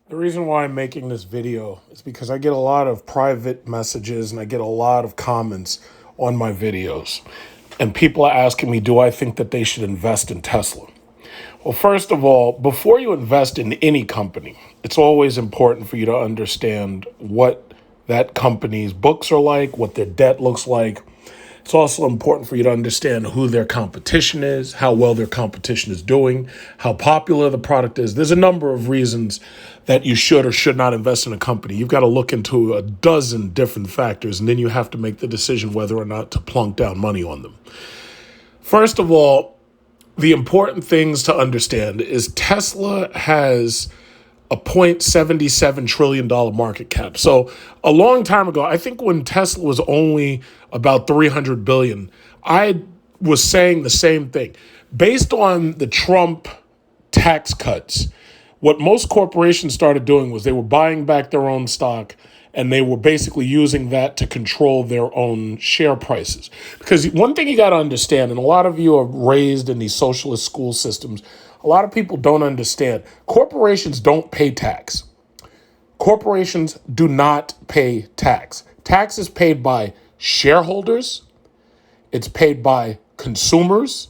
The reason why I'm making this video is because I get a lot of private messages and I get a lot of comments on my videos. And people are asking me, do I think that they should invest in Tesla? Well, first of all, before you invest in any company, it's always important for you to understand what that company's books are like, what their debt looks like. It's also important for you to understand who their competition is, how well their competition is doing, how popular the product is. There's a number of reasons that you should or should not invest in a company. You've got to look into a dozen different factors, and then you have to make the decision whether or not to plunk down money on them. First of all, the important things to understand is Tesla has a $0.77 trillion market cap. So a long time ago, I think when Tesla was only about 300 billion, I was saying the same thing. Based on the Trump tax cuts, what most corporations started doing was they were buying back their own stock and they were basically using that to control their own share prices. Because one thing you got to understand, and a lot of you are raised in these socialist school systems, a lot of people don't understand. Corporations don't pay tax. Corporations do not pay tax. Tax is paid by shareholders, it's paid by consumers,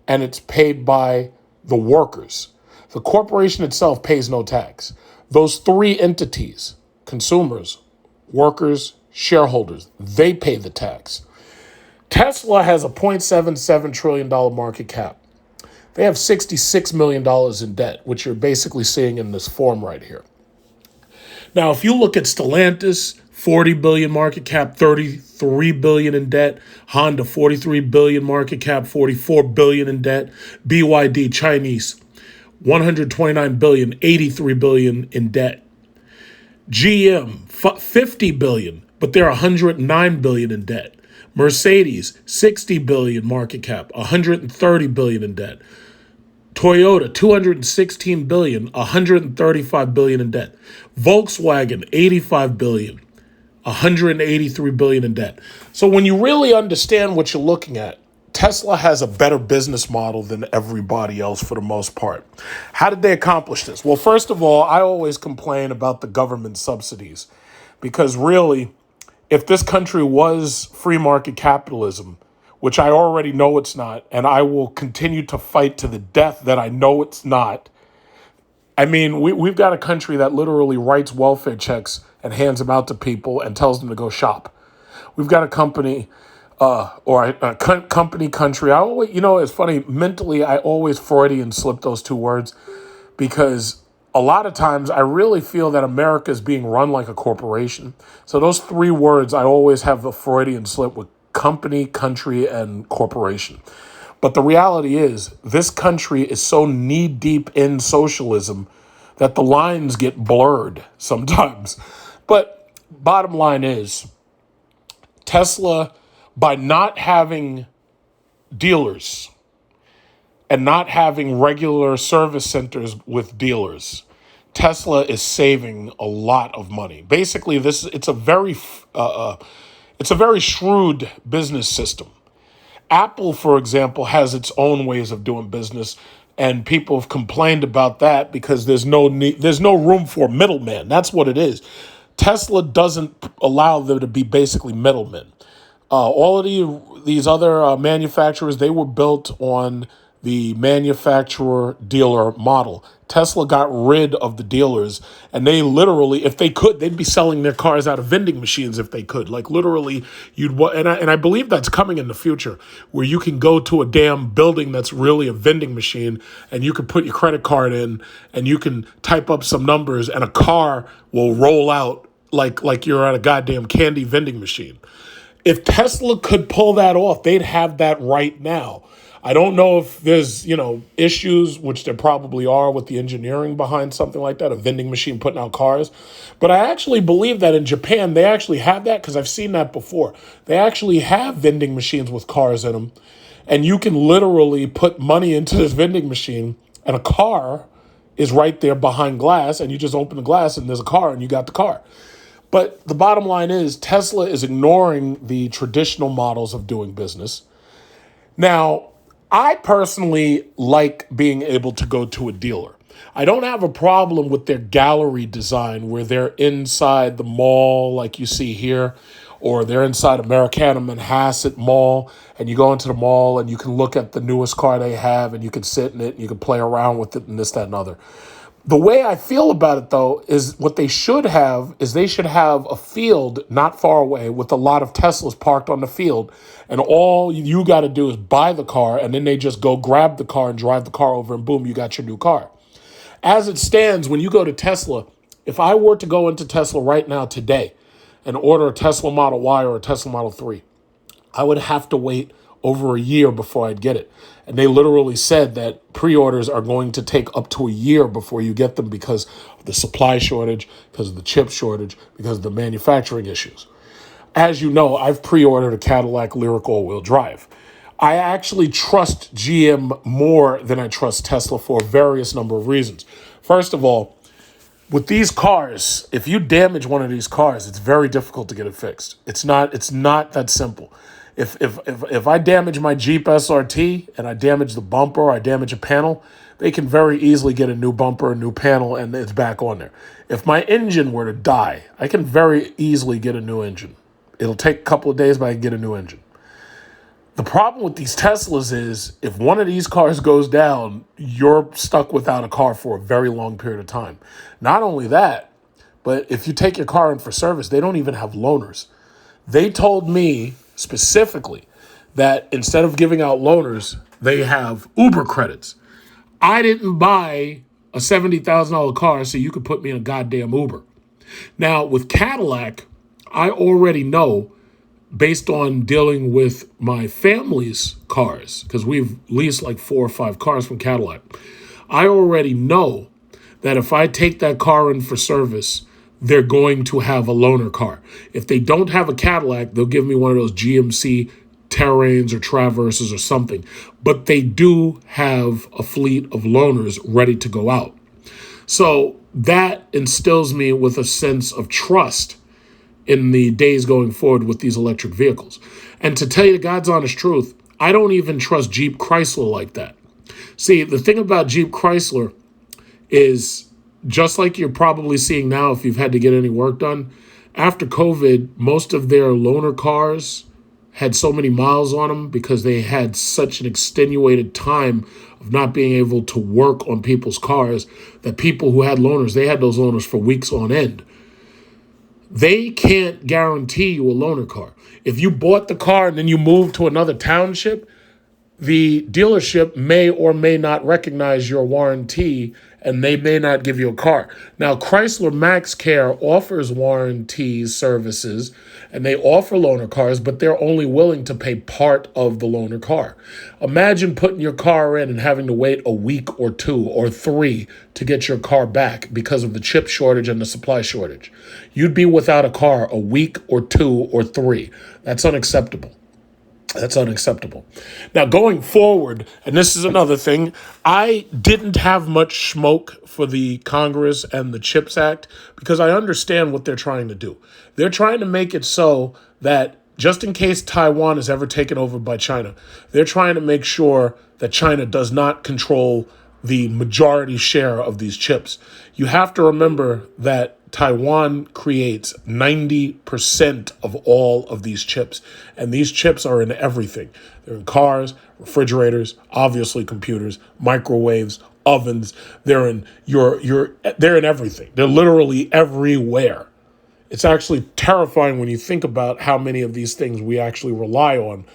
and it's paid by the workers. The corporation itself pays no tax. Those three entities, consumers, workers, shareholders, they pay the tax. Tesla has a $0.77 trillion market cap. They have $66 million in debt, which you're basically seeing in this form right here. Now, if you look at Stellantis, 40 billion market cap, 33 billion in debt. Honda, 43 billion market cap, 44 billion in debt. BYD, Chinese, 129 billion, 83 billion in debt. GM, 50 billion, but they're 109 billion in debt. Mercedes, 60 billion market cap, 130 billion in debt. Toyota, 216 billion, 135 billion in debt. Volkswagen, 85 billion, 183 billion in debt. So when you really understand what you're looking at, Tesla has a better business model than everybody else for the most part. How did they accomplish this? Well, first of all, I always complain about the government subsidies because really, if this country was free market capitalism, which I already know it's not, and I will continue to fight to the death that I know it's not. I mean, we've got a country that literally writes welfare checks and hands them out to people and tells them to go shop. We've got a company or a company country. I always, it's funny, mentally, I always Freudian slip those two words because a lot of times I really feel that America is being run like a corporation. So those three words, I always have the Freudian slip with company, country, and corporation. But the reality is this country is so knee-deep in socialism that the lines get blurred sometimes. But bottom line is Tesla, by not having dealers and not having regular service centers with dealers, Tesla is saving a lot of money. Basically, it's a very shrewd business system. Apple, for example, has its own ways of doing business, and people have complained about that because there's no room for middlemen. That's what it is. Tesla doesn't allow there to be basically middlemen. All of these other manufacturers, they were built on the manufacturer-dealer model. Tesla got rid of the dealers, and they literally, if they could, they'd be selling their cars out of vending machines if they could. Like literally, and I believe that's coming in the future, where you can go to a damn building that's really a vending machine, and you can put your credit card in, and you can type up some numbers, and a car will roll out like you're at a goddamn candy vending machine. If Tesla could pull that off, they'd have that right now. I don't know if there's, issues, which there probably are with the engineering behind something like that, a vending machine putting out cars. But I actually believe that in Japan, they actually have that because I've seen that before. They actually have vending machines with cars in them. And you can literally put money into this vending machine and a car is right there behind glass and you just open the glass and there's a car and you got the car. But the bottom line is Tesla is ignoring the traditional models of doing business. Now, I personally like being able to go to a dealer. I don't have a problem with their gallery design where they're inside the mall like you see here, or they're inside Americana Manhasset Mall, and you go into the mall and you can look at the newest car they have and you can sit in it and you can play around with it and this, that, and other. The way I feel about it, though, is what they should have is they should have a field not far away with a lot of Teslas parked on the field. And all you got to do is buy the car, and then they just go grab the car and drive the car over, and boom, you got your new car. As it stands, when you go to Tesla, if I were to go into Tesla right now today and order a Tesla Model Y or a Tesla Model 3, I would have to wait over a year before I'd get it. And they literally said that pre-orders are going to take up to a year before you get them because of the supply shortage, because of the chip shortage, because of the manufacturing issues. As you know, I've pre-ordered a Cadillac Lyriq all-wheel drive. I actually trust GM more than I trust Tesla for a various number of reasons. First of all, with these cars, if you damage one of these cars, it's very difficult to get it fixed. It's not that simple. If I damage my Jeep SRT and I damage the bumper, or I damage a panel, they can very easily get a new bumper, a new panel, and it's back on there. If my engine were to die, I can very easily get a new engine. It'll take a couple of days, but I can get a new engine. The problem with these Teslas is if one of these cars goes down, you're stuck without a car for a very long period of time. Not only that, but if you take your car in for service, they don't even have loaners. They told me specifically that instead of giving out loaners, they have Uber credits. I didn't buy a $70,000 car so you could put me in a goddamn Uber. Now, with Cadillac, I already know, based on dealing with my family's cars, because we've leased like 4 or 5 cars from Cadillac, I already know that if I take that car in for service, they're going to have a loaner car. If they don't have a Cadillac, they'll give me one of those GMC Terrains or Traverses or something. But they do have a fleet of loaners ready to go out. So that instills me with a sense of trust in the days going forward with these electric vehicles. And to tell you the God's honest truth, I don't even trust Jeep Chrysler like that. See, the thing about Jeep Chrysler is, just like you're probably seeing now if you've had to get any work done, after COVID, most of their loaner cars had so many miles on them because they had such an extenuated time of not being able to work on people's cars that people who had loaners, they had those loaners for weeks on end. They can't guarantee you a loaner car. If you bought the car and then you moved to another township, the dealership may or may not recognize your warranty and they may not give you a car. Now, Chrysler Max Care offers warranty services and they offer loaner cars, but they're only willing to pay part of the loaner car. Imagine putting your car in and having to wait a week or 2 or 3 to get your car back because of the chip shortage and the supply shortage. You'd be without a car a week or 2 or 3. That's unacceptable. That's unacceptable. Now, going forward, and this is another thing, I didn't have much smoke for the Congress and the CHIPS Act because I understand what they're trying to do. They're trying to make it so that just in case Taiwan is ever taken over by China, they're trying to make sure that China does not control the majority share of these chips. You have to remember that Taiwan creates 90% of all of these chips. And these chips are in everything. They're in cars, refrigerators, obviously computers, microwaves, ovens. They're in they're in everything. They're literally everywhere. It's actually terrifying when you think about how many of these things we actually rely on.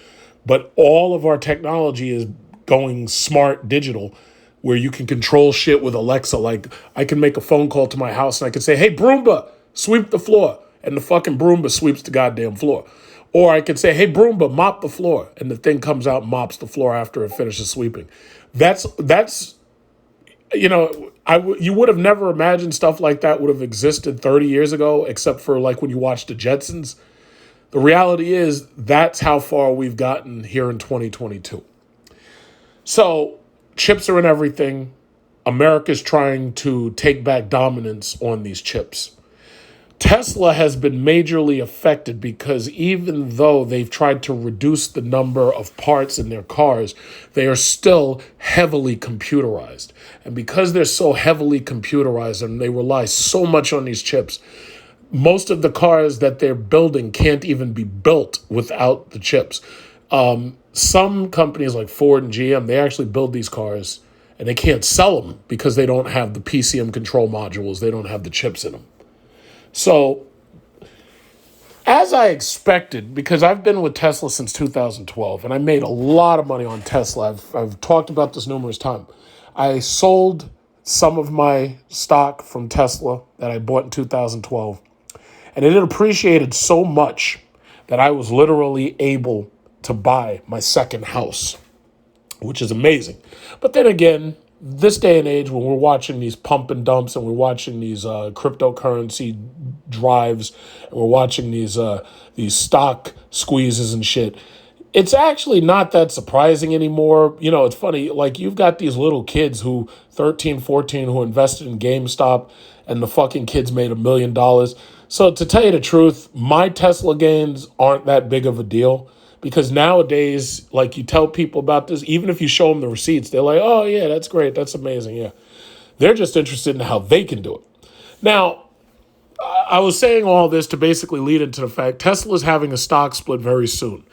But all of our technology is going smart digital, where you can control shit with Alexa. Like, I can make a phone call to my house and I can say, hey, Broomba, sweep the floor. And the fucking Broomba sweeps the goddamn floor. Or I can say, hey, Broomba, mop the floor. And the thing comes out and mops the floor after it finishes sweeping. That's you would have never imagined stuff like that would have existed 30 years ago, except for like when you watched the Jetsons. The reality is that's how far we've gotten here in 2022. So chips are in everything. America's trying to take back dominance on these chips. Tesla has been majorly affected because even though they've tried to reduce the number of parts in their cars, they are still heavily computerized. And because they're so heavily computerized and they rely so much on these chips, most of the cars that they're building can't even be built without the chips. Some companies like Ford and GM, they actually build these cars and they can't sell them because they don't have the PCM control modules. They don't have the chips in them. So, as I expected, because I've been with Tesla since 2012, and I made a lot of money on Tesla. I've talked about this numerous times. I sold some of my stock from Tesla that I bought in 2012, and it had appreciated so much that I was literally able to buy my second house, which is amazing. But then again, this day and age, when we're watching these pump and dumps and we're watching these cryptocurrency drives and we're watching these stock squeezes and shit, it's actually not that surprising anymore. You know, it's funny, like you've got these little kids who 13, 14, who invested in GameStop and the fucking kids made $1 million. So to tell you the truth, my Tesla gains aren't that big of a deal. Because nowadays, like you tell people about this, even if you show them the receipts, they're like, oh, yeah, that's great. That's amazing. Yeah. They're just interested in how they can do it. Now, I was saying all this to basically lead into the fact Tesla's having a stock split very soon.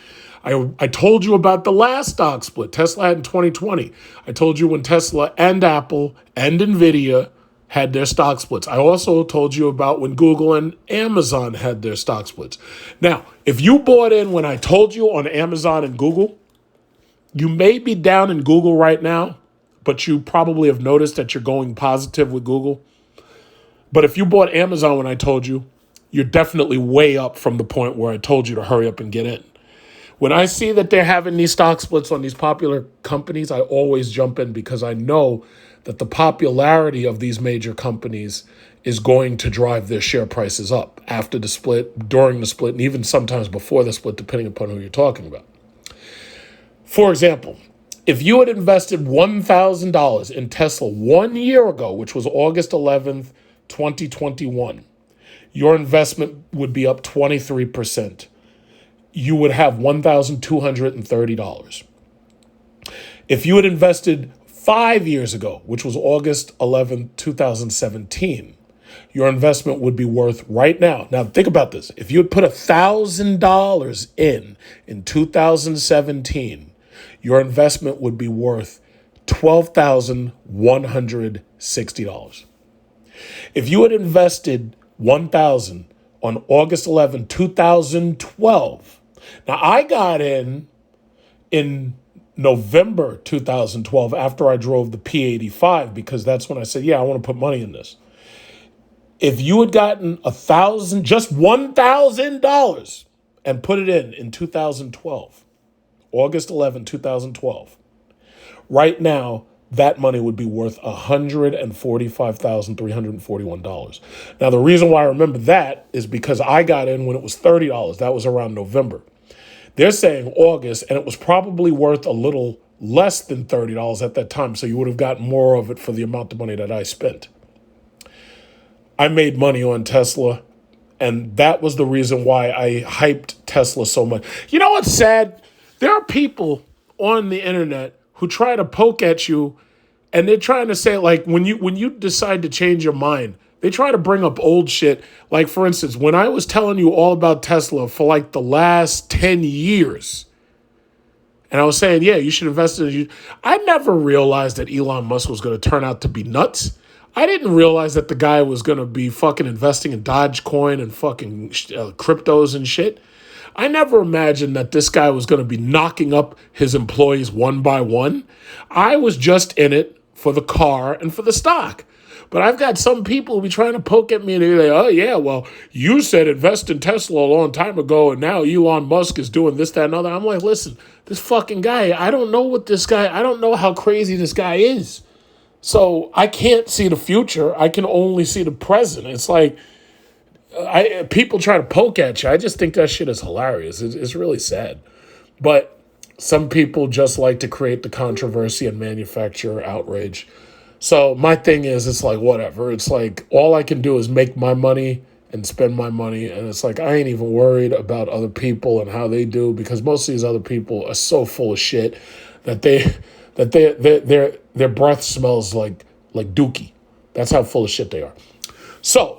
I told you about the last stock split Tesla had in 2020. I told you when Tesla and Apple and NVIDIA had their stock splits. I also told you about when Google and Amazon had their stock splits. Now, if you bought in when I told you on Amazon and Google, you may be down in Google right now, but you probably have noticed that you're going positive with Google. But if you bought Amazon when I told you, you're definitely way up from the point where I told you to hurry up and get in. When I see that they're having these stock splits on these popular companies, I always jump in because I know that the popularity of these major companies is going to drive their share prices up after the split, during the split, and even sometimes before the split, depending upon who you're talking about. For example, if you had invested $1,000 in Tesla 1 year ago, which was August 11th, 2021, your investment would be up 23%. You would have $1,230. If you had invested 5 years ago, which was August 11, 2017, your investment would be worth right now. Now, think about this. If you had put $1,000 in 2017, your investment would be worth $12,160. If you had invested $1,000 on August 11, 2012, now I got in November 2012 after I drove the P85 because that's when I said, yeah, I want to put money in this. If you had gotten just $1,000 and put it in 2012, August 11, 2012, right now, that money would be worth $145,341. Now, the reason why I remember that is because I got in when it was $30. That was around November. They're saying August, and it was probably worth a little less than $30 at that time, so you would have gotten more of it for the amount of money that I spent. I made money on Tesla, and that was the reason why I hyped Tesla so much. You know what's sad? There are people on the internet who try to poke at you, and they're trying to say, like, when you decide to change your mind, they try to bring up old shit. Like, for instance, when I was telling you all about Tesla for like the last 10 years, and I was saying, yeah, you should invest in it. I never realized that Elon Musk was going to turn out to be nuts. I didn't realize that the guy was going to be fucking investing in Dogecoin and fucking cryptos and shit. I never imagined that this guy was going to be knocking up his employees one by one. I was just in it for the car and for the stock. But I've got some people who be trying to poke at me and they're like, oh, yeah, well, you said invest in Tesla a long time ago and now Elon Musk is doing this, that, and other. I'm like, listen, this fucking guy, I don't know how crazy this guy is. So I can't see the future. I can only see the present. It's like, people try to poke at you. I just think that shit is hilarious. It's really sad. But some people just like to create the controversy and manufacture outrage. So my thing is, it's like, whatever. It's like, all I can do is make my money and spend my money. And it's like, I ain't even worried about other people and how they do, because most of these other people are so full of shit that their breath smells like dookie. That's how full of shit they are. So,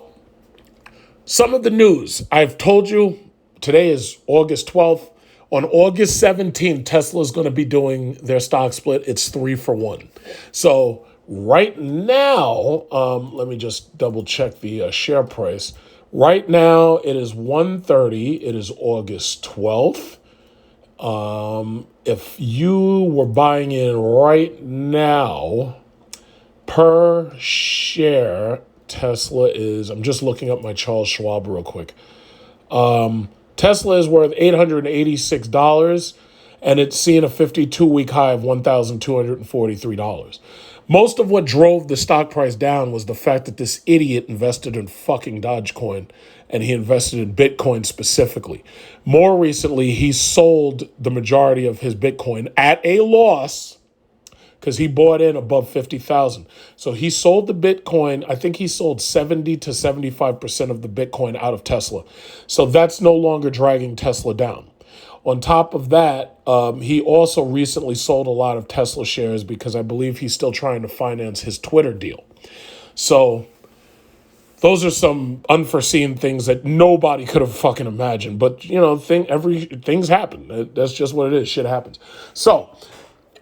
some of the news. I've told you today is August 12th. On August 17th, Tesla is going to be doing their stock split. It's 3-for-1. So right now, let me just double check the share price. Right now, it is 130. It is August 12th. If you were buying in right now, per share, Tesla is, I'm just looking up my Charles Schwab real quick. Tesla is worth $886, and it's seen a 52-week high of $1,243. Most of what drove the stock price down was the fact that this idiot invested in fucking Dogecoin, and he invested in Bitcoin specifically. More recently, he sold the majority of his Bitcoin at a loss, because he bought in above 50,000. So he sold the Bitcoin. I think he sold 70 to 75% of the Bitcoin out of Tesla. So that's no longer dragging Tesla down. On top of that, he also recently sold a lot of Tesla shares because I believe he's still trying to finance his Twitter deal. So those are some unforeseen things that nobody could have fucking imagined. But, things happen. That's just what it is. Shit happens. So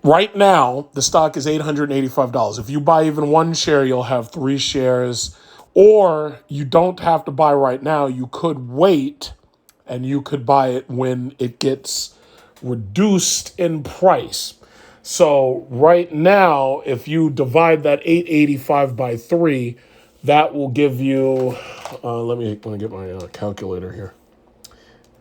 right now, the stock is $885. If you buy even one share, you'll have 3 shares. Or you don't have to buy right now. You could wait, and you could buy it when it gets reduced in price. So right now, if you divide that 885 by 3, that will give you, let me get my calculator here.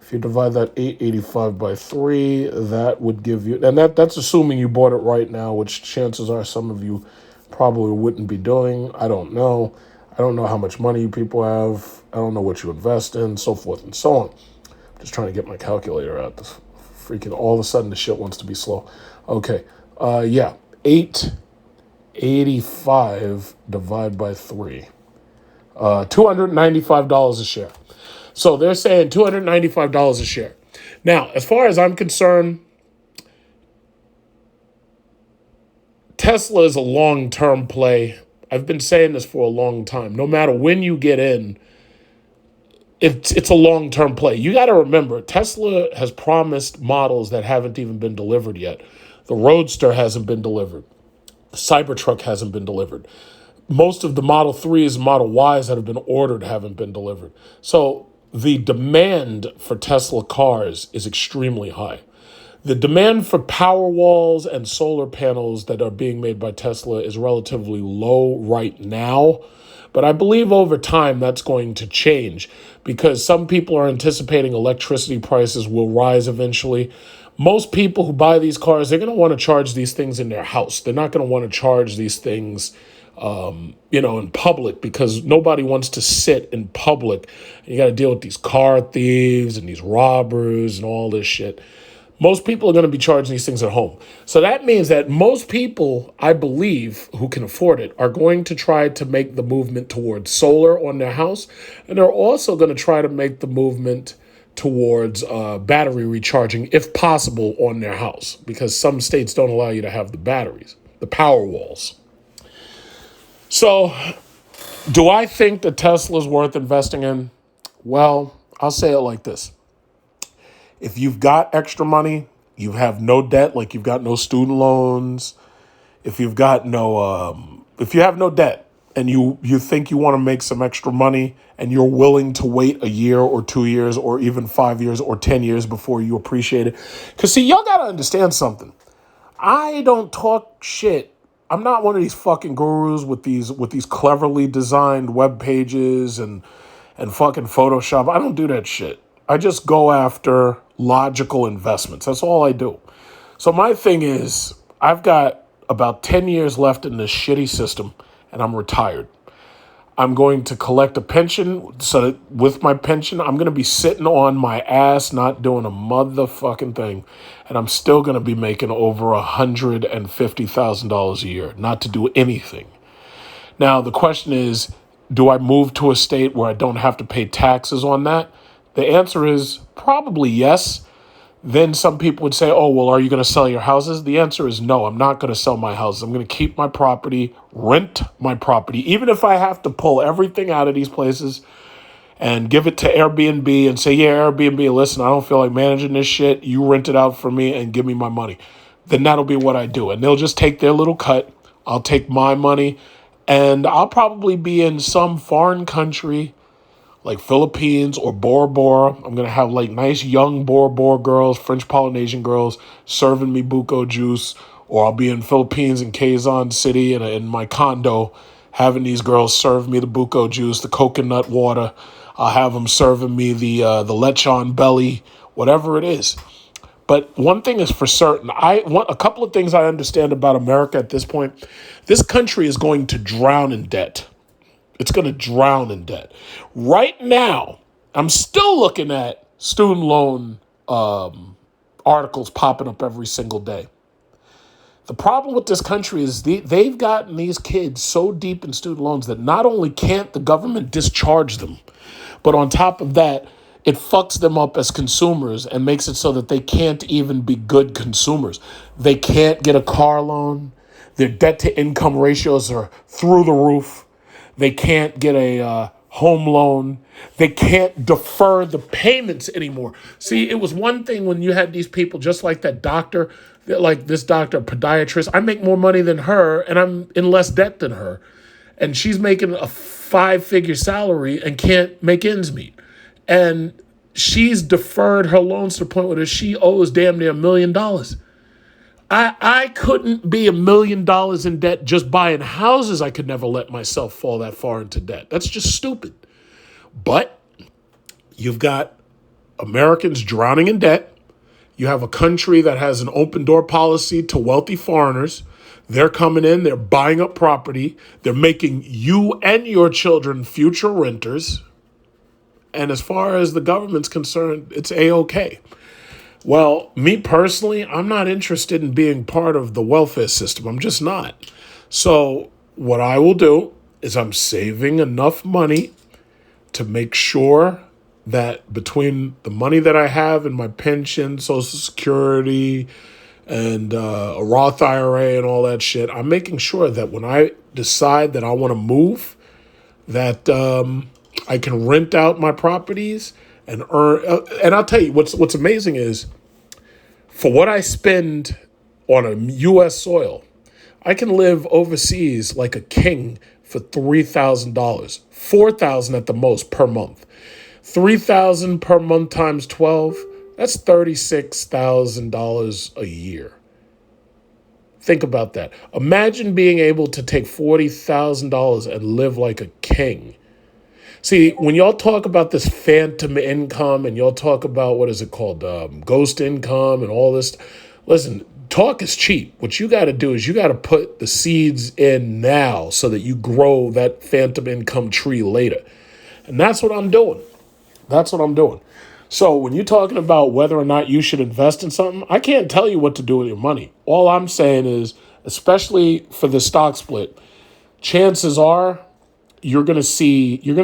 If you divide that 885 by 3, that would give you, and that's assuming you bought it right now, which chances are some of you probably wouldn't be doing. I don't know. I don't know how much money you people have. I don't know what you invest in, so forth and so on. I'm just trying to get my calculator out. This freaking, all of a sudden the shit wants to be slow. Okay. 885 divided by 3. $295 a share. So they're saying $295 a share. Now, as far as I'm concerned, Tesla is a long-term play. I've been saying this for a long time. No matter when you get in, it's a long-term play. You got to remember, Tesla has promised models that haven't even been delivered yet. The Roadster hasn't been delivered. The Cybertruck hasn't been delivered. Most of the Model 3s and Model Ys that have been ordered haven't been delivered. So the demand for Tesla cars is extremely high. The demand for power walls and solar panels that are being made by Tesla is relatively low right now. But I believe over time that's going to change because some people are anticipating electricity prices will rise eventually. Most people who buy these cars, they're going to want to charge these things in their house. They're not going to want to charge these things in public, because nobody wants to sit in public. You got to deal with these car thieves and these robbers and all this shit. Most people are going to be charging these things at home. So that means that most people, I believe, who can afford it, are going to try to make the movement towards solar on their house. And they're also going to try to make the movement towards battery recharging, if possible, on their house, because some states don't allow you to have the batteries, the power walls. So, do I think that Tesla's worth investing in? Well, I'll say it like this. If you've got extra money, you have no debt, like you've got no student loans, if you have no debt and you think you want to make some extra money and you're willing to wait a year or 2 years or even 5 years or 10 years before you appreciate it. Because see, y'all got to understand something. I don't talk shit. I'm not one of these fucking gurus with these cleverly designed web pages and fucking Photoshop. I don't do that shit. I just go after logical investments. That's all I do. So my thing is, I've got about 10 years left in this shitty system, and I'm retired. I'm going to collect a pension, so that with my pension, I'm going to be sitting on my ass, not doing a motherfucking thing, and I'm still going to be making over $150,000 a year, not to do anything. Now, the question is Do I move to a state where I don't have to pay taxes on that? The answer is probably yes. Then some people would say, oh, well, are you going to sell your houses? The answer is no, I'm not going to sell my houses. I'm going to keep my property, rent my property, even if I have to pull everything out of these places and give it to Airbnb and say, yeah, Airbnb, listen, I don't feel like managing this shit. You rent it out for me and give me my money. Then that'll be what I do. And they'll just take their little cut. I'll take my money and I'll probably be in some foreign country like Philippines or Bora Bora. I'm going to have like nice young Bora Bora girls, French Polynesian girls serving me buko juice. Or I'll be in Philippines in Quezon City in my condo having these girls serve me the buko juice, the coconut water. I'll have them serving me the lechon belly, whatever it is. But one thing is for certain, a couple of things I understand about America at this point. This country is going to drown in debt. It's going to drown in debt. Right now, I'm still looking at student loan articles popping up every single day. The problem with this country is they've gotten these kids so deep in student loans that not only can't the government discharge them, but on top of that, it fucks them up as consumers and makes it so that they can't even be good consumers. They can't get a car loan. Their debt to income ratios are through the roof. They can't get a home loan. They can't defer the payments anymore. See, it was one thing when you had these people just like that doctor, like this doctor, podiatrist. I make more money than her and I'm in less debt than her. And she's making a 5-figure salary and can't make ends meet. And she's deferred her loans to the point where she owes damn near $1 million. I couldn't be $1 million in debt just buying houses. I could never let myself fall that far into debt. That's just stupid. But you've got Americans drowning in debt. You have a country that has an open door policy to wealthy foreigners. They're coming in, they're buying up property. They're making you and your children future renters. And as far as the government's concerned, it's A-OK. Well, me personally, I'm not interested in being part of the welfare system. I'm just not. So what I will do is I'm saving enough money to make sure that between the money that I have in my pension, Social Security, and a Roth IRA and all that shit, I'm making sure that when I decide that I want to move, that I can rent out my properties and earn. And I'll tell you, what's amazing is for what I spend on a U.S. soil, I can live overseas like a king for $3,000, $4,000 at the most per month. $3,000 per month times 12, that's $36,000 a year. Think about that. Imagine being able to take $40,000 and live like a king. See, when y'all talk about this phantom income and y'all talk about, what is it called, ghost income and all this, listen, talk is cheap. What you got to do is you got to put the seeds in now so that you grow that phantom income tree later. And that's what I'm doing. That's what I'm doing. So when you're talking about whether or not you should invest in something, I can't tell you what to do with your money. All I'm saying is, especially for the stock split, chances are you're going to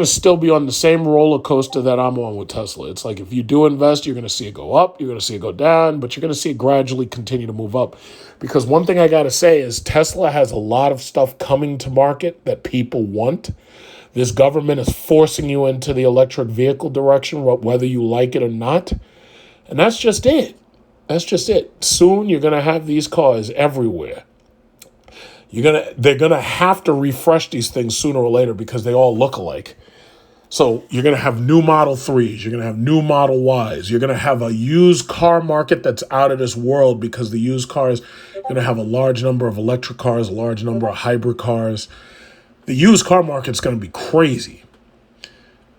still be on the same roller coaster that I'm on with Tesla. It's like if you do invest, you're going to see it go up, you're going to see it go down, but you're going to see it gradually continue to move up. Because one thing I got to say is Tesla has a lot of stuff coming to market that people want. This government is forcing you into the electric vehicle direction, whether you like it or not. And that's just it. That's just it. Soon you're going to have these cars everywhere. They're going to have to refresh these things sooner or later because they all look alike. So you're going to have new Model 3s. You're going to have new Model Ys. You're going to have a used car market that's out of this world because the used cars are going to have a large number of electric cars, a large number of hybrid cars. The used car market's going to be crazy.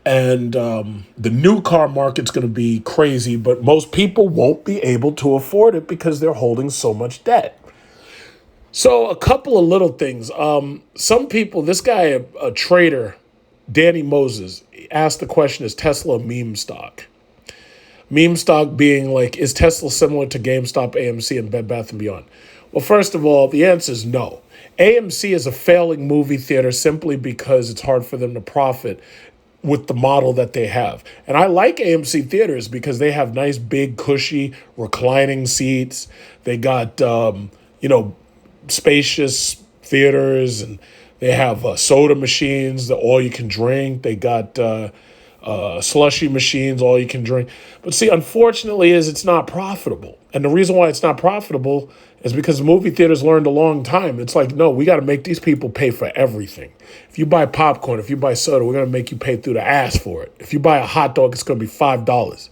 And the new car market's going to be crazy, but most people won't be able to afford it because they're holding so much debt. So a couple of little things. Some people, this guy, a trader, Danny Moses, asked the question, is Tesla a meme stock? Meme stock being like, is Tesla similar to GameStop, AMC, and Bed Bath & Beyond? Well, first of all, the answer is no. AMC is a failing movie theater simply because it's hard for them to profit with the model that they have. And I like AMC theaters because they have nice, big, cushy, reclining seats. They got, spacious theaters, and they have soda machines, the all you can drink. They got slushy machines, all you can drink. But see, unfortunately, it's not profitable. And the reason why it's not profitable is because movie theaters learned a long time. It's like, no, we got to make these people pay for everything. If you buy popcorn, if you buy soda, we're going to make you pay through the ass for it. If you buy a hot dog, it's going to be $5.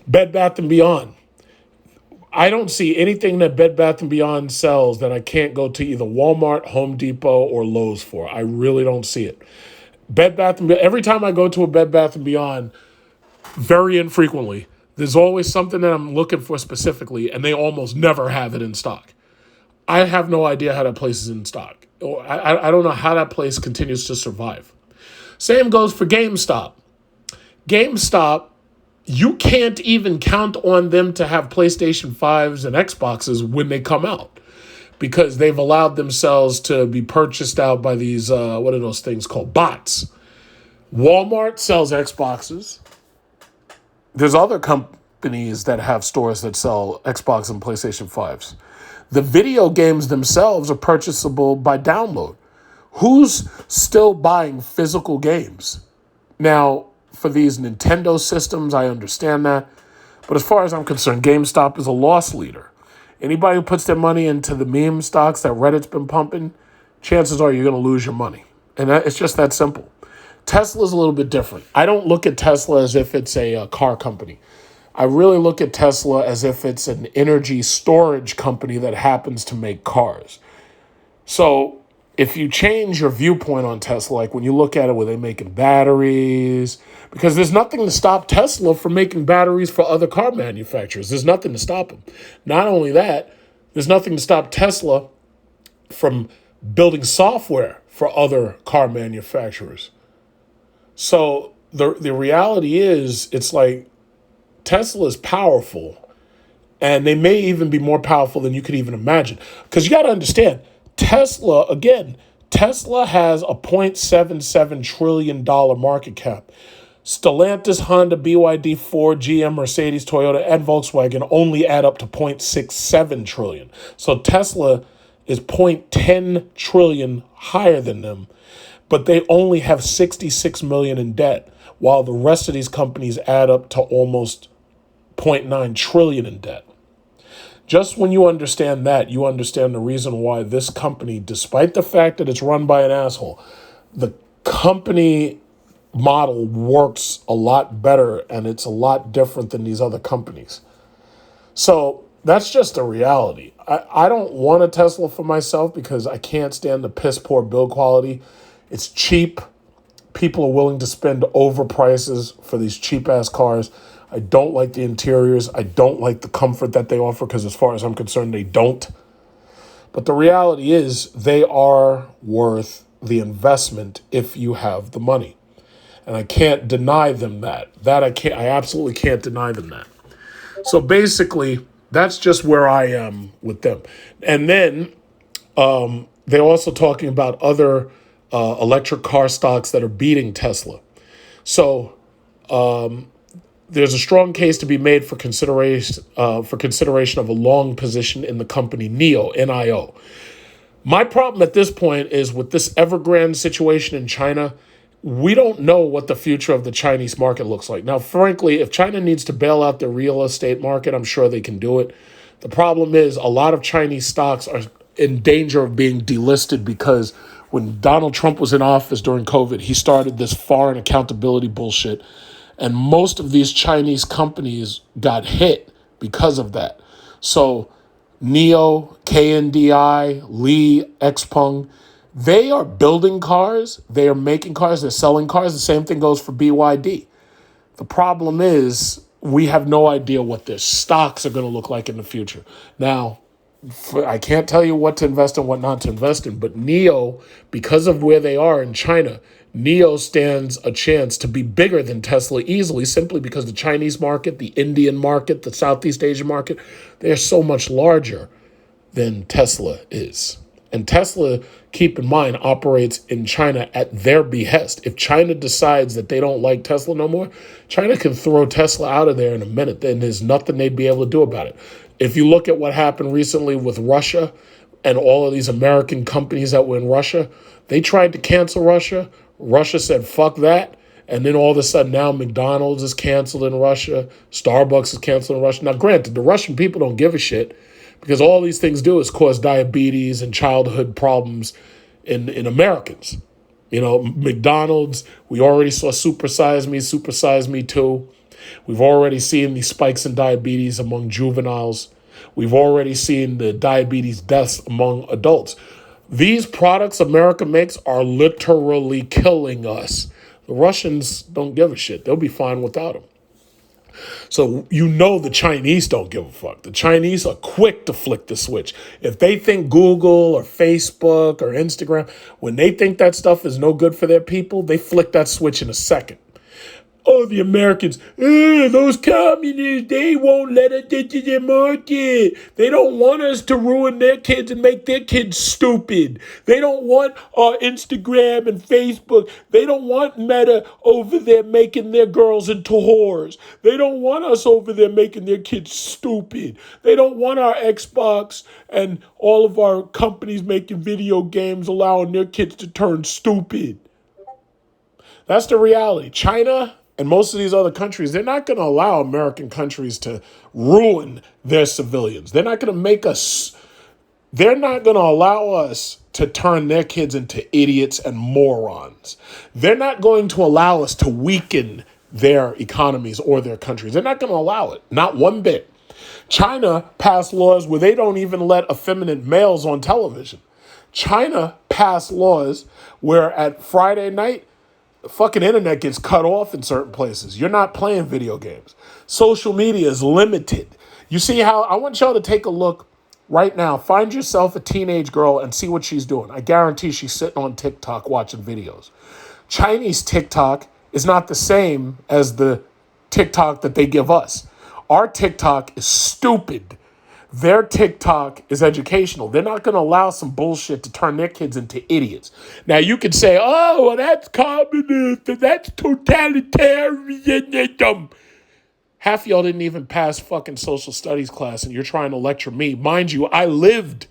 Bed Bath & Beyond. I don't see anything that Bed Bath & Beyond sells that I can't go to either Walmart, Home Depot, or Lowe's for. I really don't see it. Bed Bath & Beyond, every time I go to a Bed Bath & Beyond, very infrequently, there's always something that I'm looking for specifically, and they almost never have it in stock. I have no idea how that place is in stock. I don't know how that place continues to survive. Same goes for GameStop. GameStop, you can't even count on them to have PlayStation 5s and Xboxes when they come out because they've allowed themselves to be purchased out by these, what are those things called? Bots. Walmart sells Xboxes. There's other companies that have stores that sell Xbox and PlayStation 5s. The video games themselves are purchasable by download. Who's still buying physical games? Now, for these Nintendo systems, I understand that. But as far as I'm concerned, GameStop is a loss leader. Anybody who puts their money into the meme stocks that Reddit's been pumping, chances are you're going to lose your money. And it's just that simple. Tesla's a little bit different. I don't look at Tesla as if it's a car company. I really look at Tesla as if it's an energy storage company that happens to make cars. So if you change your viewpoint on Tesla, like when you look at it where they're making batteries, because there's nothing to stop Tesla from making batteries for other car manufacturers. There's nothing to stop them. Not only that, there's nothing to stop Tesla from building software for other car manufacturers. So the reality is, it's like Tesla is powerful, and they may even be more powerful than you could even imagine. Because you got to understand, Tesla has a $0.77 trillion market cap. Stellantis, Honda, BYD, Ford, GM, Mercedes, Toyota, and Volkswagen only add up to $0.67 trillion. So Tesla is $0.10 trillion higher than them, but they only have $66 million in debt, while the rest of these companies add up to almost $0.9 trillion in debt. Just when you understand that, you understand the reason why this company, despite the fact that it's run by an asshole, the company model works a lot better and it's a lot different than these other companies. So that's just the reality. I don't want a Tesla for myself because I can't stand the piss poor build quality. It's cheap. People are willing to spend over prices for these cheap ass cars. I don't like the interiors. I don't like the comfort that they offer because as far as I'm concerned, they don't. But the reality is they are worth the investment if you have the money. And I can't deny them that. I absolutely can't deny them that. So basically, that's just where I am with them. And then they're also talking about other electric car stocks that are beating Tesla. So there's a strong case to be made for consideration of a long position in the company NIO, N-I-O. My problem at this point is with this Evergrande situation in China, we don't know what the future of the Chinese market looks like. Now, frankly, if China needs to bail out the real estate market, I'm sure they can do it. The problem is a lot of Chinese stocks are in danger of being delisted because when Donald Trump was in office during COVID, he started this foreign accountability bullshit. And most of these Chinese companies got hit because of that. So NIO, KNDI, Li, Xpeng, they are building cars. They are making cars. They're selling cars. The same thing goes for BYD. The problem is we have no idea what their stocks are going to look like in the future. Now, I can't tell you what to invest in, what not to invest in, but NIO, because of where they are in China, NIO stands a chance to be bigger than Tesla easily simply because the Chinese market, the Indian market, the Southeast Asian market, they're so much larger than Tesla is. And Tesla, keep in mind, operates in China at their behest. If China decides that they don't like Tesla no more, China can throw Tesla out of there in a minute. Then there's nothing they'd be able to do about it. If you look at what happened recently with Russia and all of these American companies that were in Russia, they tried to cancel Russia. Russia said, fuck that. And then all of a sudden now McDonald's is canceled in Russia. Starbucks is canceled in Russia. Now, granted, the Russian people don't give a shit, because all these things do is cause diabetes and childhood problems in Americans. You know, McDonald's, we already saw Super Size Me 2. We've already seen these spikes in diabetes among juveniles. We've already seen the diabetes deaths among adults. These products America makes are literally killing us. The Russians don't give a shit. They'll be fine without them. So you know the Chinese don't give a fuck. The Chinese are quick to flick the switch. If they think Google or Facebook or Instagram, when they think that stuff is no good for their people, they flick that switch in a second. Oh, the Americans, those communists, they won't let us into their market. They don't want us to ruin their kids and make their kids stupid. They don't want Instagram and Facebook. They don't want Meta over there making their girls into whores. They don't want us over there making their kids stupid. They don't want our Xbox and all of our companies making video games allowing their kids to turn stupid. That's the reality. China and most of these other countries, they're not going to allow American countries to ruin their civilians. They're not going to allow us to turn their kids into idiots and morons. They're not going to allow us to weaken their economies or their countries. They're not going to allow it, not one bit. China passed laws where they don't even let effeminate males on television. China passed laws where at Friday night, the fucking internet gets cut off in certain places. You're not playing video games. Social media is limited. You see how, I want y'all to take a look right now. Find yourself a teenage girl and see what she's doing. I guarantee she's sitting on TikTok watching videos. Chinese TikTok is not the same as the TikTok that they give us. Our TikTok is stupid. Their TikTok is educational. They're not going to allow some bullshit to turn their kids into idiots. Now, you could say, oh, well, that's communist, that's totalitarianism. Half of y'all didn't even pass fucking social studies class, and you're trying to lecture me. Mind you, I lived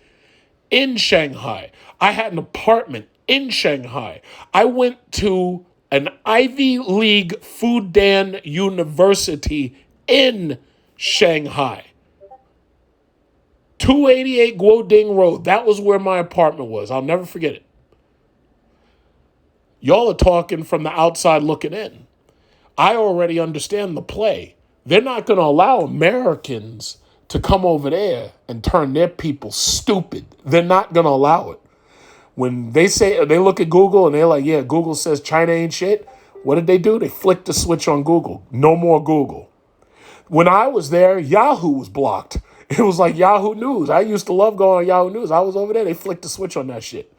in Shanghai. I had an apartment in Shanghai. I went to an Ivy League Fudan University in Shanghai. 288 Guoding Road. That was where my apartment was. I'll never forget it. Y'all are talking from the outside looking in. I already understand the play. They're not going to allow Americans to come over there and turn their people stupid. They're not going to allow it. When they say, they look at Google and they're like, yeah, Google says China ain't shit. What did they do? They flicked the switch on Google. No more Google. When I was there, Yahoo was blocked. It was like Yahoo News. I used to love going on Yahoo News. I was over there. They flicked the switch on that shit.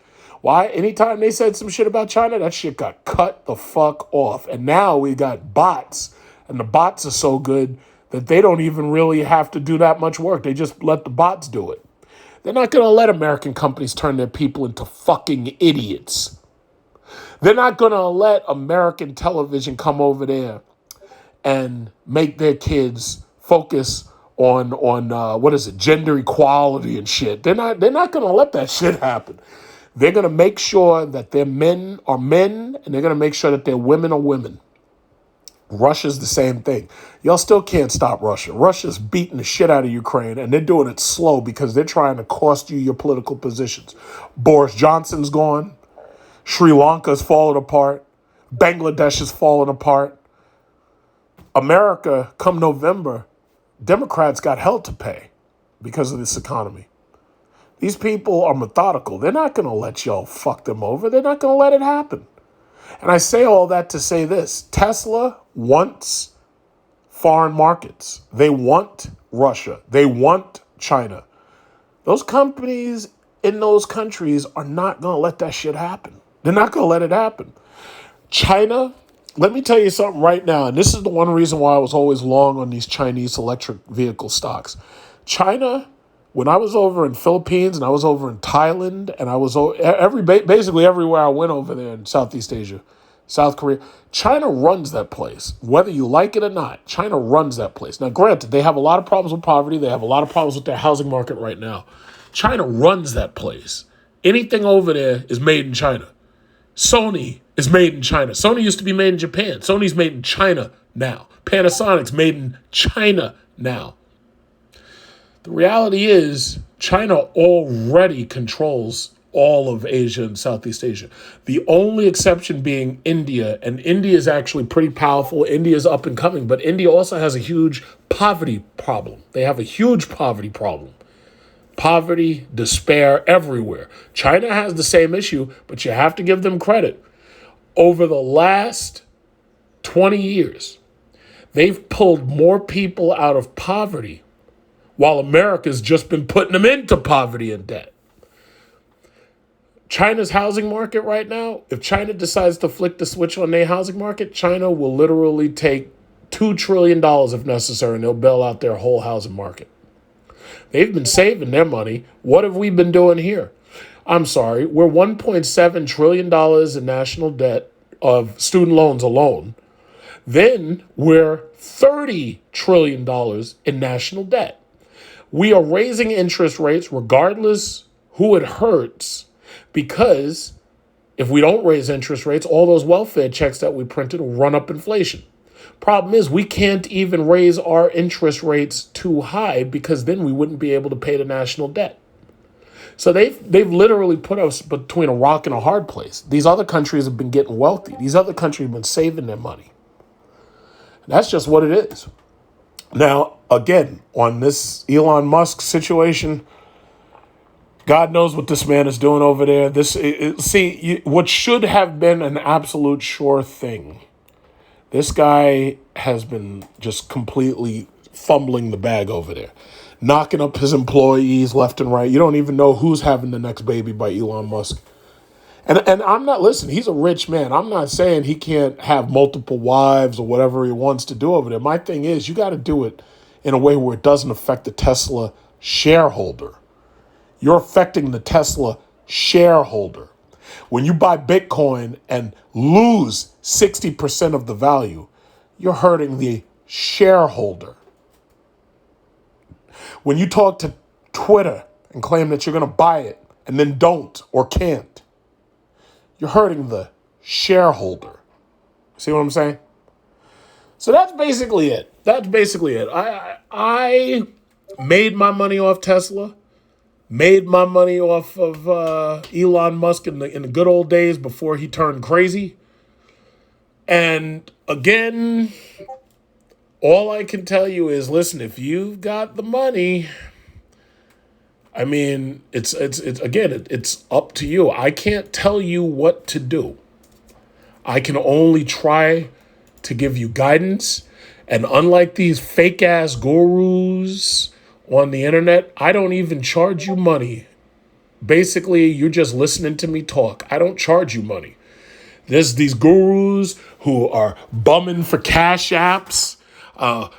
Why? Anytime they said some shit about China, that shit got cut the fuck off. And now we got bots. And the bots are so good that they don't even really have to do that much work. They just let the bots do it. They're not going to let American companies turn their people into fucking idiots. They're not going to let American television come over there and make their kids focus on gender equality and shit. They're not going to let that shit happen. They're going to make sure that their men are men, and they're going to make sure that their women are women. Russia's the same thing. Y'all still can't stop Russia. Russia's beating the shit out of Ukraine, and they're doing it slow because they're trying to cost you your political positions. Boris Johnson's gone. Sri Lanka's falling apart. Bangladesh is falling apart. America, come November, Democrats got hell to pay because of this economy. These people are methodical. They're not going to let y'all fuck them over. They're not going to let it happen. And I say all that to say this. Tesla wants foreign markets. They want Russia. They want China. Those companies in those countries are not going to let that shit happen. They're not going to let it happen. China, let me tell you something right now, and this is the one reason why I was always long on these Chinese electric vehicle stocks. China When I was over in Philippines and I was over in Thailand and I was basically everywhere I went over there in Southeast Asia, South Korea, China runs that place. Whether you like it or not, China runs that place. Now, granted, they have a lot of problems with poverty. They have a lot of problems with their housing market right now. China runs that place. Anything over there is made in China. Sony is made in China. Sony used to be made in Japan. Sony's made in China now. Panasonic's made in China now. The reality is China already controls all of Asia and Southeast Asia. The only exception being India, and India is actually pretty powerful. India is up and coming, but India also has a huge poverty problem. They have a huge poverty problem. Poverty, despair everywhere. China has the same issue, but you have to give them credit. Over the last 20 years, they've pulled more people out of poverty while America's just been putting them into poverty and debt. China's housing market right now, if China decides to flick the switch on their housing market, China will literally take $2 trillion if necessary, and they'll bail out their whole housing market. They've been saving their money. What have we been doing here? I'm sorry, we're $1.7 trillion in national debt of student loans alone. Then we're $30 trillion in national debt. We are raising interest rates regardless who it hurts, because if we don't raise interest rates, all those welfare checks that we printed will run up inflation. Problem is, we can't even raise our interest rates too high because then we wouldn't be able to pay the national debt. So they've literally put us between a rock and a hard place. These other countries have been getting wealthy. These other countries have been saving their money. That's just what it is. Now, again, on this Elon Musk situation, God knows what this man is doing over there. What should have been an absolute sure thing, this guy has been just completely fumbling the bag over there, knocking up his employees left and right. You don't even know who's having the next baby by Elon Musk. And I'm not, listen, he's a rich man. I'm not saying he can't have multiple wives or whatever he wants to do over there. My thing is, you got to do it in a way where it doesn't affect the Tesla shareholder. You're affecting the Tesla shareholder. When you buy Bitcoin and lose 60% of the value, you're hurting the shareholder. When you talk to Twitter and claim that you're going to buy it and then don't or can't, you're hurting the shareholder. See what I'm saying? So that's basically it. I made my money off Tesla, made my money off of Elon Musk in the good old days before he turned crazy. And again, all I can tell you is, listen, if you've got the money, I mean, it's up to you. I can't tell you what to do. I can only try to give you guidance. And unlike these fake ass gurus on the internet, I don't even charge you money. Basically, you're just listening to me talk. I don't charge you money. There's these gurus who are bumming for cash apps. Hit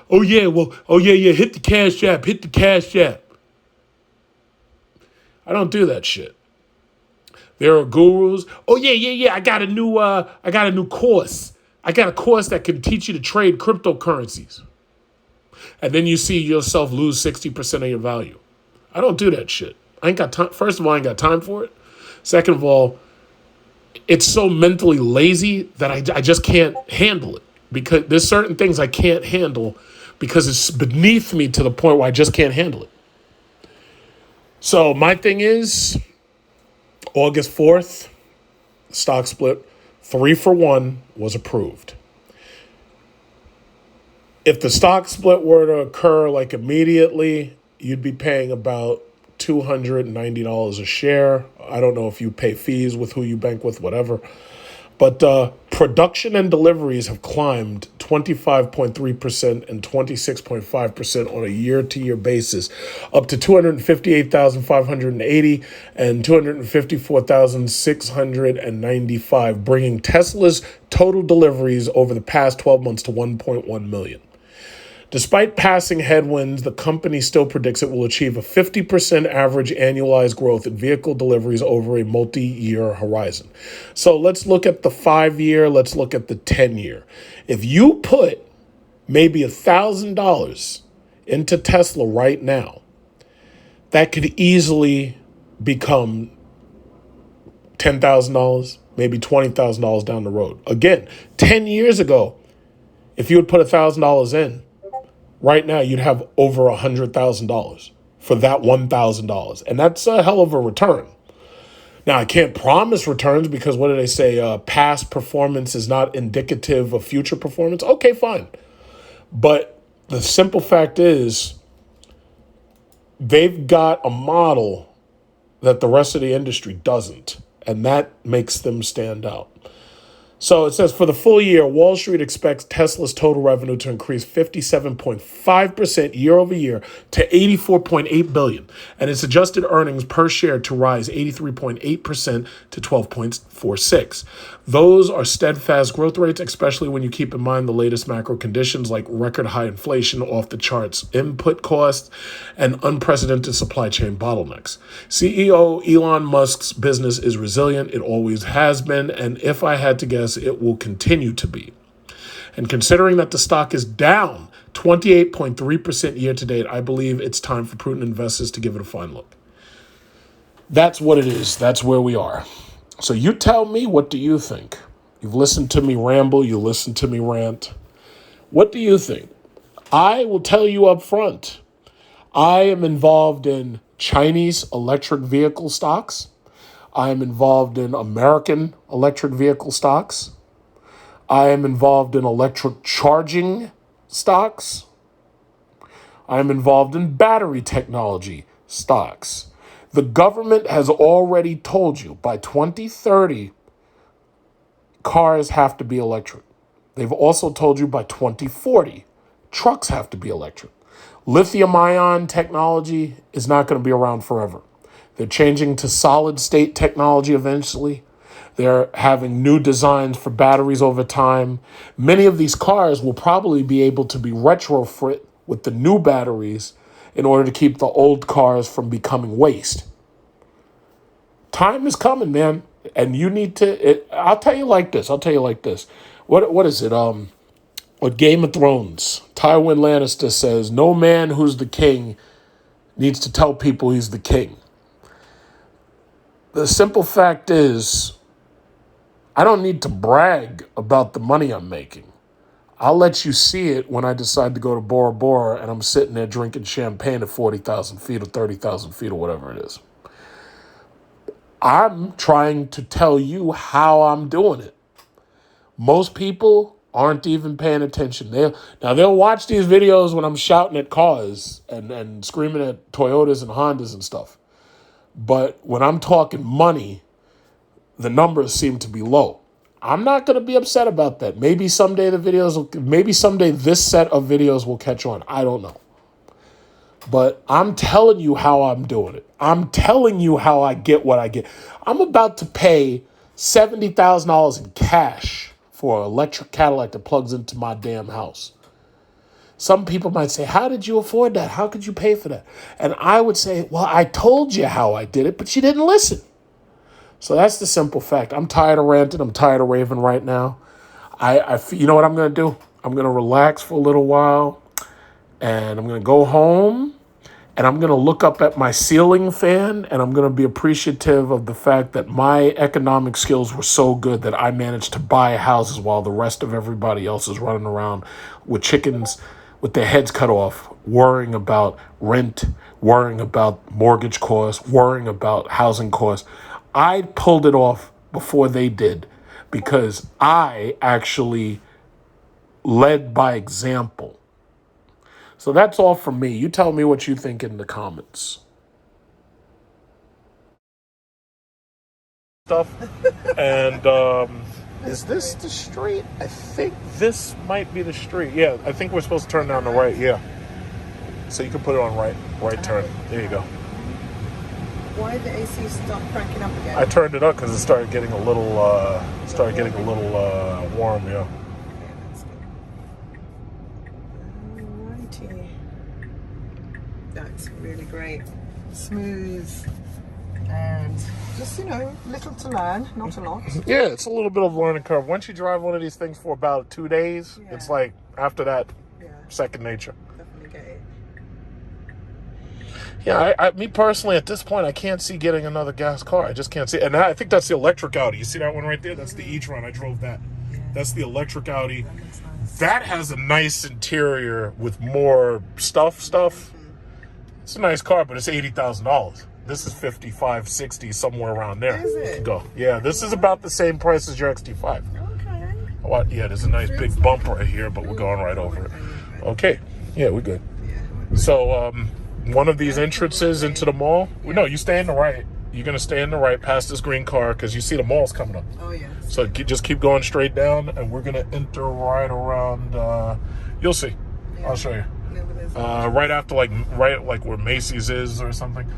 the cash app. I don't do that shit. There are gurus. I got a new course. I got a course that can teach you to trade cryptocurrencies. And then you see yourself lose 60% of your value. I don't do that shit. I ain't got time. First of all, I ain't got time for it. Second of all, it's so mentally lazy that I just can't handle it. Because there's certain things I can't handle because it's beneath me to the point where I just can't handle it. So my thing is, August 4th, stock split, 3-for-1 was approved. If the stock split were to occur like immediately, you'd be paying about $290 a share. I don't know if you pay fees with who you bank with, whatever. But production and deliveries have climbed 25.3% and 26.5% on a year-to-year basis, up to 258,580 and 254,695, bringing Tesla's total deliveries over the past 12 months to 1.1 million. Despite passing headwinds, the company still predicts it will achieve a 50% average annualized growth in vehicle deliveries over a multi-year horizon. So let's look at the 5-year, let's look at the 10-year. If you put maybe $1,000 into Tesla right now, that could easily become $10,000, maybe $20,000 down the road. Again, 10 years ago, if you would put $1,000 in, right now you'd have over $100,000 for that $1,000. And that's a hell of a return. Now, I can't promise returns because what do they say? Past performance is not indicative of future performance. Okay, fine. But the simple fact is they've got a model that the rest of the industry doesn't. And that makes them stand out. So it says for the full year, Wall Street expects Tesla's total revenue to increase 57.5% year over year to $84.8 billion, and its adjusted earnings per share to rise 83.8% to 12.46. Those are steadfast growth rates, especially when you keep in mind the latest macro conditions like record high inflation, off the charts input costs, and unprecedented supply chain bottlenecks. CEO Elon Musk's business is resilient. It always has been, and if I had to guess, it will continue to be. And considering that the stock is down 28.3% year to date, I believe it's time for prudent investors to give it a fine look. That's what it is. That's where we are. So you tell me, what do you think? You've listened to me ramble. You listened to me rant. What do you think? I will tell you up front. I am involved in Chinese electric vehicle stocks. I am involved in American electric vehicle stocks. I am involved in electric charging stocks. I am involved in battery technology stocks. The government has already told you by 2030, cars have to be electric. They've also told you by 2040, trucks have to be electric. Lithium-ion technology is not going to be around forever. They're changing to solid-state technology eventually. They're having new designs for batteries over time. Many of these cars will probably be able to be retrofit with the new batteries in order to keep the old cars from becoming waste. Time is coming, man. And you need to, I'll tell you like this. What is it? What Game of Thrones, Tywin Lannister says, no man who's the king needs to tell people he's the king. The simple fact is, I don't need to brag about the money I'm making. I'll let you see it when I decide to go to Bora Bora and I'm sitting there drinking champagne at 40,000 feet or 30,000 feet or whatever it is. I'm trying to tell you how I'm doing it. Most people aren't even paying attention. They'll watch these videos when I'm shouting at cars and screaming at Toyotas and Hondas and stuff. But when I'm talking money, the numbers seem to be low. I'm not going to be upset about that. Maybe someday this set of videos will catch on. I don't know. But I'm telling you how I'm doing it. I'm telling you how I get what I get. I'm about to pay $70,000 in cash for an electric Cadillac that plugs into my damn house. Some people might say, how did you afford that? How could you pay for that? And I would say, well, I told you how I did it, but you didn't listen. So that's the simple fact. I'm tired of ranting. I'm tired of raving right now. You know what I'm going to do? I'm going to relax for a little while, and I'm going to go home, and I'm going to look up at my ceiling fan, and I'm going to be appreciative of the fact that my economic skills were so good that I managed to buy houses while the rest of everybody else is running around with chickens with their heads cut off, worrying about rent, worrying about mortgage costs, worrying about housing costs. I pulled it off before they did because I actually led by example. So that's all from me. You tell me what you think in the comments. And is this the street? I think this might be the street. Yeah, I think we're supposed to turn down the right. Yeah. So you can put it on right turn. There you go. Why did the AC stop cranking up again? I turned it up because it started getting a little warm. Yeah. Okay, that's good. Alrighty. It's really great. Smooth. And just, little to learn, not a lot. Yeah, it's a little bit of a learning curve. Once you drive one of these things for about 2 days, it's like, after that, second nature. Definitely get it. Yeah, me personally, at this point, I can't see getting another gas car. I just can't see. And I think that's the electric Audi. You see that one right there? That's the e-tron. I drove that. Yeah. That's the electric Audi. That looks nice. That has a nice interior with more stuff. It's a nice car, but it's $80,000. This is 55, 60, somewhere around there. Is it? Go. Yeah, this is about the same price as your XT5. Okay. What? Yeah, there's a nice big bump right here, but we're going right over it. Okay. Yeah, we're good. Yeah. So, one of these entrances into the mall. Yeah. No, you stay in the right. You're going to stay in the right past this green car because you see the mall's coming up. Oh, yeah. So just keep going straight down, and we're going to enter right around, you'll see. Yeah. I'll show you. Right after, right where Macy's is or something.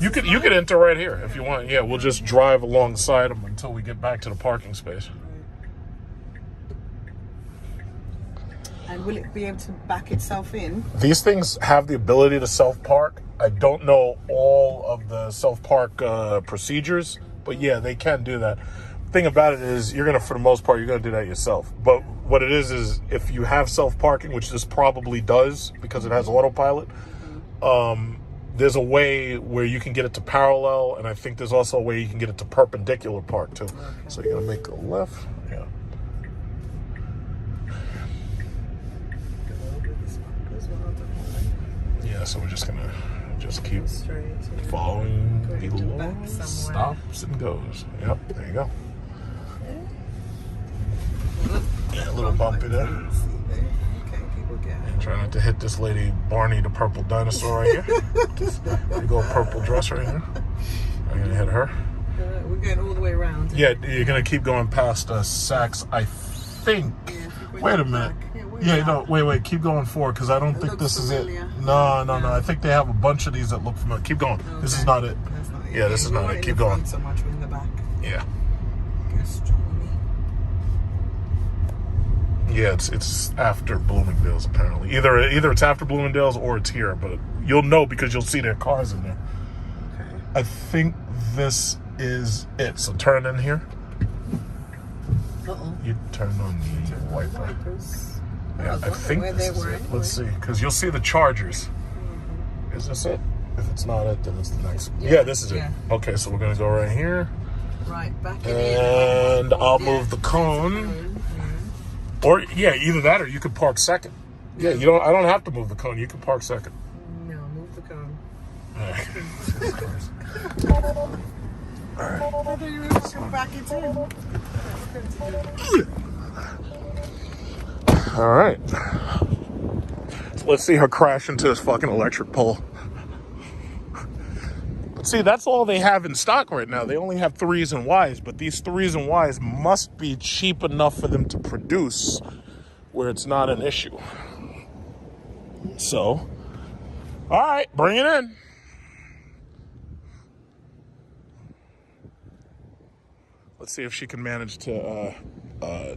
You could enter right here if you want. Yeah, we'll just drive alongside them until we get back to the parking space. And will it be able to back itself in? These things have the ability to self-park. I don't know all of the self-park procedures, but yeah, they can do that. Thing about it is for the most part, you're going to do that yourself. But what it is if you have self-parking, which this probably does because it has autopilot, there's a way where you can get it to parallel, and I think there's also a way you can get it to perpendicular park too. Okay. So you're going to make a left. Yeah. Yeah, so we're just going to keep following the law, stops and goes. Yep, there you go. Yeah, a little bumpy there. And try not to hit this lady Barney the purple dinosaur right here. You go purple dress right here. I'm gonna hit her. We're going all the way around. Yeah, you're gonna keep going past Saks, I think. Yeah, wait a minute. Wait, keep going forward because I don't think this familiar. Is it. No. I think they have a bunch of these that look familiar. Keep going. Okay. This is not it. That's not it. Yeah, this is not it. Keep going. So much in the back. Yeah. Yeah, it's after Bloomingdale's apparently. Either it's after Bloomingdale's or it's here, but you'll know because you'll see their cars in there. Okay. I think this is it. So turn in here. Uh-oh. You turn on the wiper. Yeah, I think this is it. Let's see, because you'll see the Chargers. Mm-hmm. Is this it? If it's not it, then it's the next. Yeah, this is it. Okay, so we're gonna go right here. Right, back in. And I'll move the cone. Or either that or you could park second. Yeah, I don't have to move the cone. You can park second. No, move the cone. All right. All right. I thought you were going to back it in. All right. So let's see her crash into this fucking electric pole. See, that's all they have in stock right now. They only have 3s and Ys, but these 3s and Ys must be cheap enough for them to produce where it's not an issue. So, all right, bring it in. Let's see if she can manage to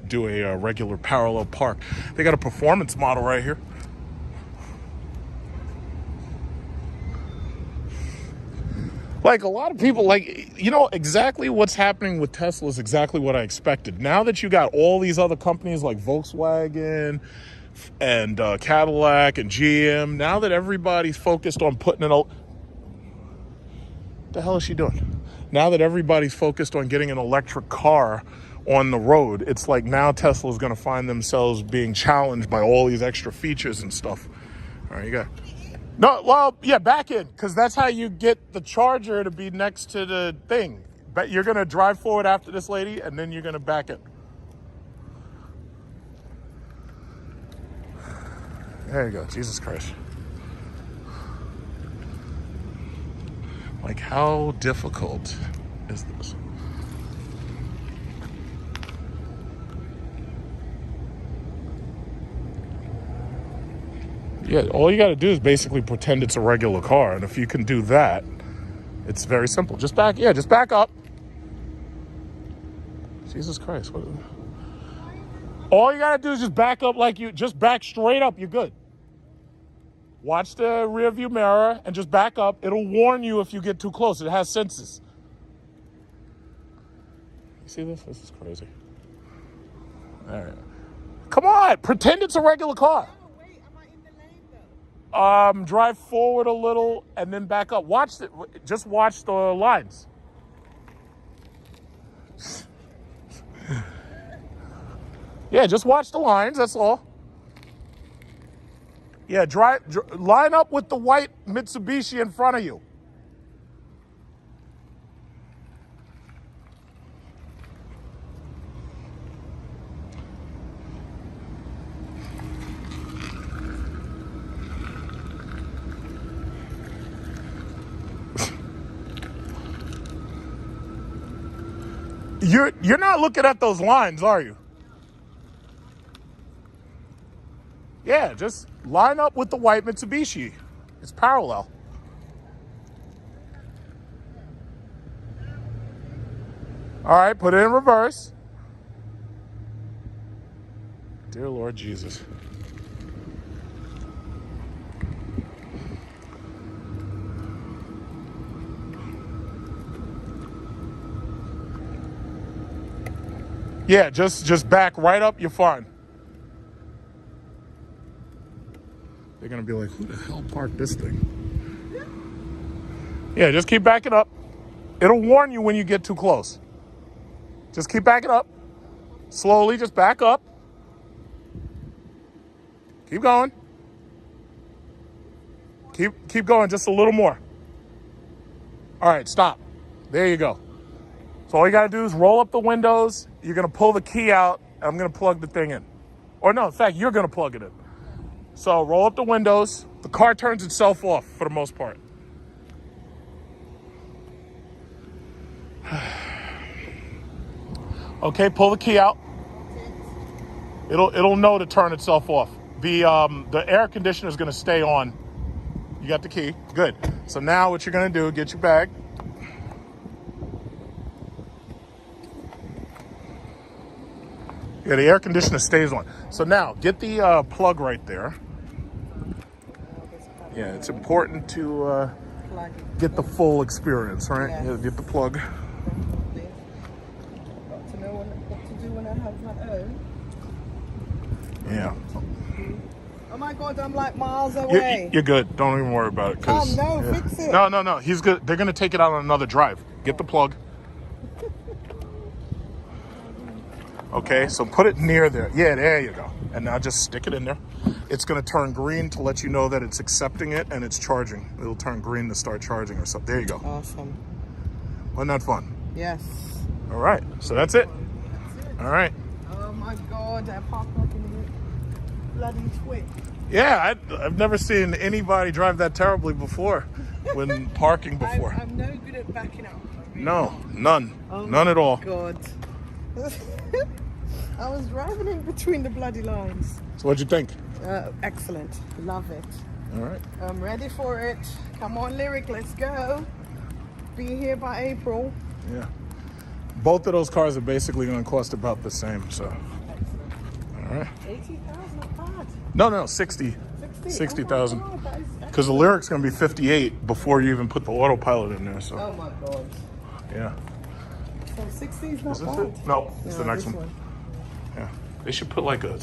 do a regular parallel park. They got a performance model right here. Like a lot of people, exactly what's happening with Tesla is exactly what I expected. Now that you got all these other companies like Volkswagen and Cadillac and GM, now that everybody's focused on putting it all... What the hell is she doing? Now that everybody's focused on getting an electric car on the road, it's like now Tesla's going to find themselves being challenged by all these extra features and stuff. All right, you got... No, well, yeah, back in, because that's how you get the Charger to be next to the thing. But you're going to drive forward after this lady, and then you're going to back in. There you go. Jesus Christ. Like, how difficult is this? Yeah, all you got to do is basically pretend it's a regular car. And if you can do that, it's very simple. Just back up. Jesus Christ. All you got to do is just back up just back straight up. You're good. Watch the rear view mirror and just back up. It'll warn you if you get too close. It has sensors. You see this? This is crazy. All right. Come on, pretend it's a regular car. Oh, wait, am I in the lane though? Drive forward a little and then back up. Just watch the lines. Yeah, just watch the lines, that's all. Yeah, line up with the white Mitsubishi in front of you. You're not looking at those lines, are you? Yeah, just line up with the white Mitsubishi. It's parallel. All right, put it in reverse. Dear Lord Jesus. Yeah, just back right up, you're fine. They're gonna be like, who the hell parked this thing? Yeah, just keep backing up. It'll warn you when you get too close. Just keep backing up. Slowly, just back up. Keep going. Keep going just a little more. All right, stop. There you go. So all you gotta do is roll up the windows. You're gonna pull the key out. And I'm gonna plug the thing in. Or no, in fact, you're gonna plug it in. So roll up the windows. The car turns itself off for the most part. Okay, pull the key out. It'll know to turn itself off. The air conditioner is gonna stay on. You got the key, good. So now what you're gonna do, get your bag. Yeah, the air conditioner stays on. So now get the plug right there. Yeah, it's important to get the full experience, right? Yes. Yeah, get the plug. Definitely. Got to know what to do when I have my own. Yeah. Oh my God, I'm like miles away. You're good. Don't even worry about it. No, fix it. No. He's good. They're gonna take it out on another drive. Get the plug. Okay, so put it near there. Yeah, there you go. And now just stick it in there. It's gonna turn green to let you know that it's accepting it and it's charging. It'll turn green to start charging or something. There you go. Awesome. Wasn't that fun? Yes. All right, so that's it. All right. Oh my God, I parked like in a bloody twit. Yeah, I've never seen anybody drive that terribly before when parking before. I'm no good at backing up. Really No, none. Oh None at all. God. I was driving in between the bloody lines. So what'd you think? Excellent. Love it. All right. I'm ready for it. Come on, Lyric, let's go. Be here by April. Yeah. Both of those cars are basically going to cost about the same, so. All right. 80,000, not bad. No, 60. 60,000. Because the Lyric's going to be 58 before you even put the autopilot in there, so. Oh my God. Yeah. So 60 is not Is this bad. it? No, it's the next this one. Yeah. They should put like a